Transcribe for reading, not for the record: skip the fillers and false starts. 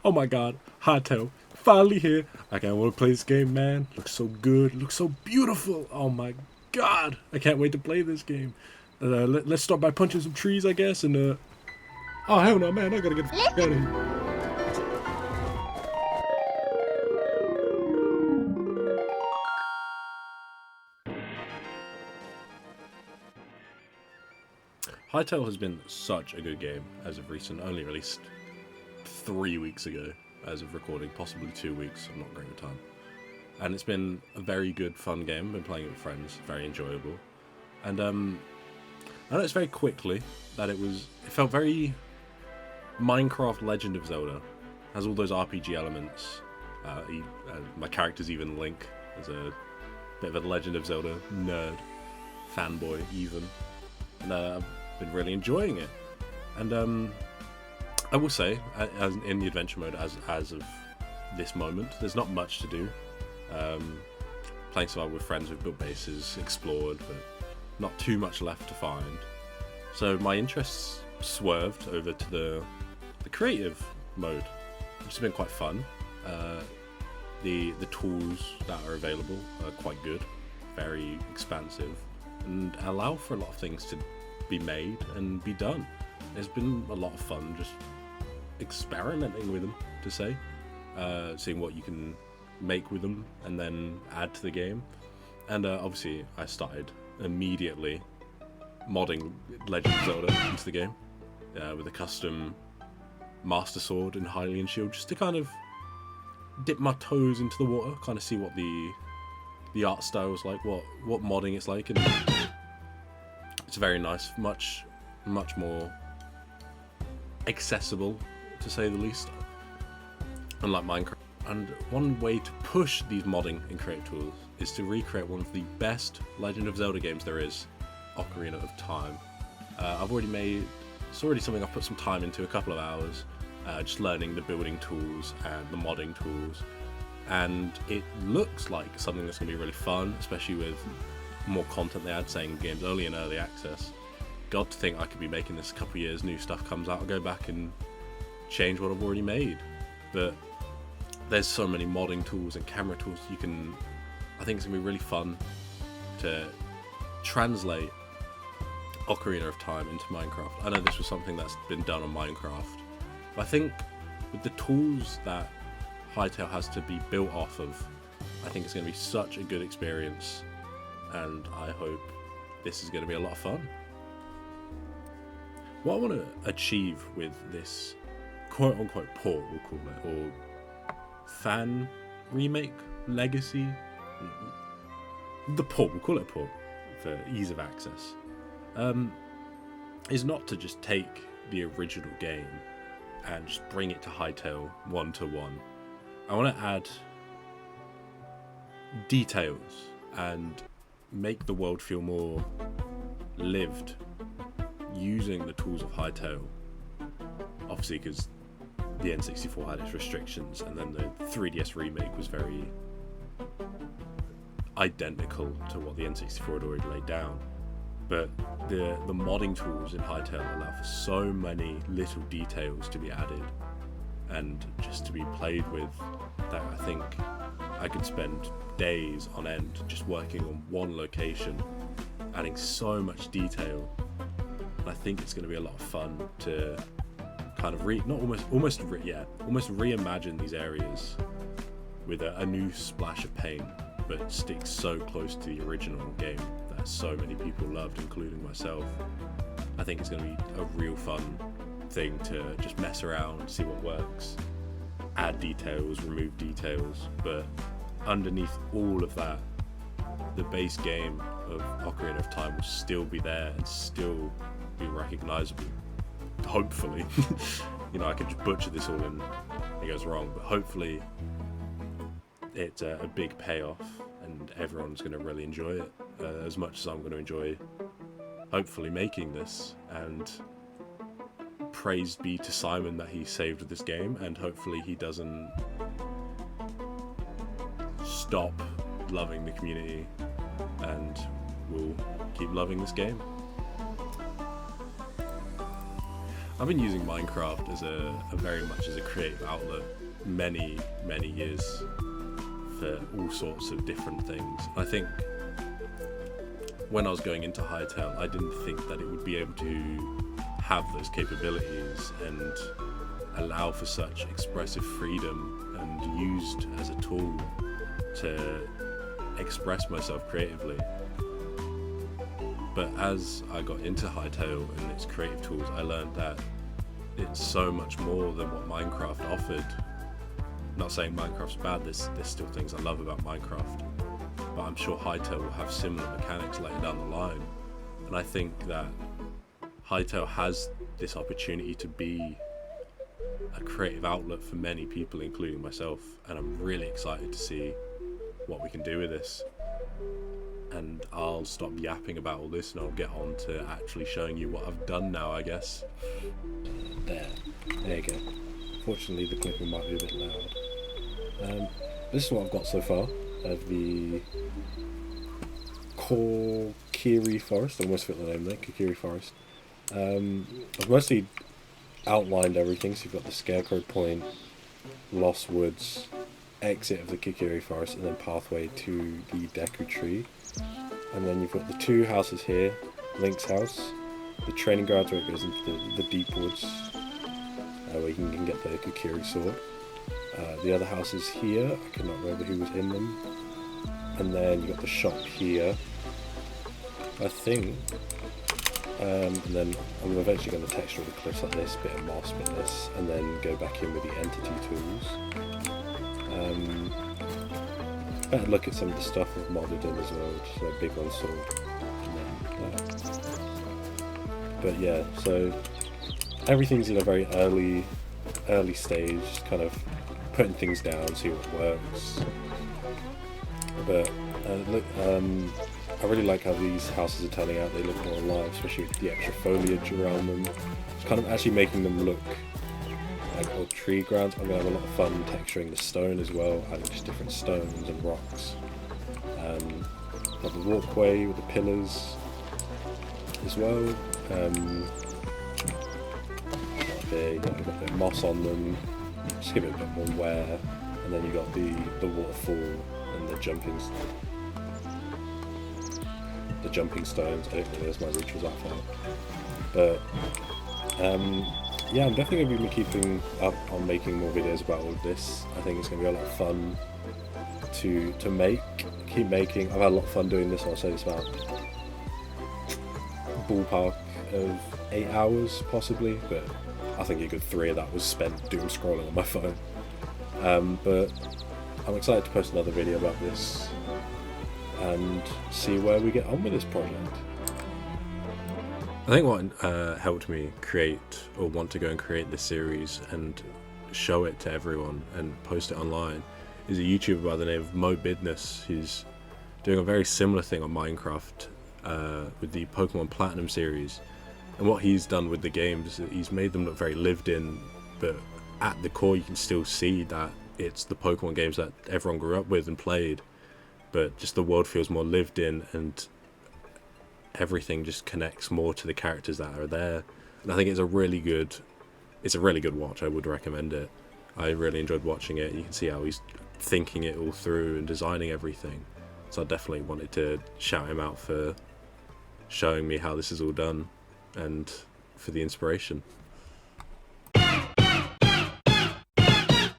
Oh my god, Hytale, finally here. I can't wait to play this game, man. Looks so good, looks so beautiful. Oh my god, I can't wait to play this game. Let's start by punching some trees, I guess, and oh hell no, man, I gotta get the fuck out of here. Hytale has been such a good game as of recent, only released 3 weeks ago as of recording, possibly 2 weeks, I'm not great with time. And it's been a very good, fun game. I've been playing it with friends, very enjoyable. And I noticed very quickly that it felt very Minecraft Legend of Zelda. It has all those RPG elements. My character's even Link, as a bit of a Legend of Zelda nerd, fanboy even. And I've been really enjoying it. And I will say, as in the adventure mode, as of this moment, there's not much to do. Playing survival with friends, we've built bases, explored, but not too much left to find. So my interests swerved over to the creative mode, which has been quite fun. The tools that are available are quite good, very expansive, and allow for a lot of things to be made and be done. There's been a lot of fun just experimenting with them, to say, seeing what you can make with them and then add to the game. And obviously I started immediately modding Legend of Zelda into the game with a custom Master Sword and Hylian Shield, just to kind of dip my toes into the water, kind of see what the art style is like, what modding it's like. And it's very nice, much more accessible, to say the least, unlike Minecraft. And one way to push these modding and creative tools is to recreate one of the best Legend of Zelda games there is, Ocarina of Time. It's already something I've put some time into, a couple of hours, just learning the building tools and the modding tools, and it looks like something that's going to be really fun, especially with more content they add, saying the game's only in early access. God, to think I could be making this a couple of years, new stuff comes out, I'll go back and change what I've already made. But there's so many modding tools and camera tools I think it's going to be really fun to translate Ocarina of Time into Minecraft. I know this was something that's been done on Minecraft, but I think with the tools that Hytale has to be built off of, I think it's going to be such a good experience, and I hope this is going to be a lot of fun. What I want to achieve with this quote-unquote port, we'll call it, or fan remake, legacy, the port, we'll call it a port for ease of access, is not to just take the original game and just bring it to Hytale 1-to-1. I want to add details and make the world feel more lived using the tools of Hytale. Obviously, because the N64 had its restrictions, and then the 3DS remake was very identical to what the N64 had already laid down. But the modding tools in Hytale allow for so many little details to be added and just to be played with, that I think I could spend days on end just working on one location, adding so much detail. And I think it's going to be a lot of fun to kind of almost reimagine these areas with a new splash of paint, but stick so close to the original game that so many people loved, including myself. I think it's going to be a real fun thing to just mess around, see what works, add details, remove details, but underneath all of that, the base game of Ocarina of Time will still be there and still be recognizable. Hopefully. I could just butcher this all and it goes wrong, but hopefully it's a big payoff and everyone's going to really enjoy it as much as I'm going to enjoy hopefully making this. And praise be to Simon that he saved this game, and hopefully he doesn't stop loving the community and will keep loving this game. I've been using Minecraft as a very much as a creative outlet many years for all sorts of different things. I think when I was going into Hytale, I didn't think that it would be able to have those capabilities and allow for such expressive freedom and used as a tool to express myself creatively. But as I got into Hytale and its creative tools, I learned that it's so much more than what Minecraft offered. Not saying Minecraft's bad, there's still things I love about Minecraft, but I'm sure Hytale will have similar mechanics later down the line. And I think that Hytale has this opportunity to be a creative outlet for many people, including myself, and I'm really excited to see what we can do with this. And I'll stop yapping about all this and I'll get on to actually showing you what I've done now, I guess. There you go. Fortunately the clipping might be a bit loud. This is what I've got so far of the Kokiri forest. I almost forgot the name there, Kokiri forest. I've mostly outlined everything, so you've got the Scarecrow Point, Lost Woods, exit of the Kokiri forest, and then pathway to the Deku Tree. And then you've got the two houses here, Link's house, the training grounds where it goes into the deep woods, where you can get the Kokiri sword. The other houses here, I cannot remember who was in them. And then you've got the shop here, I think. And then I'm eventually going to texture the cliffs like this, bit of moss, bit of this, and then go back in with the entity tools. Better look at some of the stuff I've modded in as well, just a big one sword. And then that. But yeah, so everything's in a very early stage, kind of putting things down, see what works. But look, I really like how these houses are turning out. They look more alive, especially with the extra foliage around them. It's kind of actually making them look like old tree grounds. I'm going to have a lot of fun texturing the stone as well, adding just different stones and rocks. Got the walkway with the pillars as well. There, you've got a bit of moss on them, just give it a bit more wear. And then you've got the waterfall and the jumping stones. I don't think there's my reach was that far. But yeah, I'm definitely going to be keeping up on making more videos about all of this. I think it's going to be a lot of fun to keep making. I've had a lot of fun doing this. I'll say it's about ballpark of 8 hours possibly, but I think a good 3 of that was spent doom scrolling on my phone. But I'm excited to post another video about this and see where we get on with this project. I think what helped me create or want to go and create this series and show it to everyone and post it online is a YouTuber by the name of Mo Bidness, who's doing a very similar thing on Minecraft with the Pokemon Platinum series. And what he's done with the games, he's made them look very lived in, but at the core you can still see that it's the Pokemon games that everyone grew up with and played, but just the world feels more lived in and everything just connects more to the characters that are there. And I think it's a really good watch. I would recommend it. I really enjoyed watching it. You can see how he's thinking it all through and designing everything. So I definitely wanted to shout him out for showing me how this is all done and for the inspiration.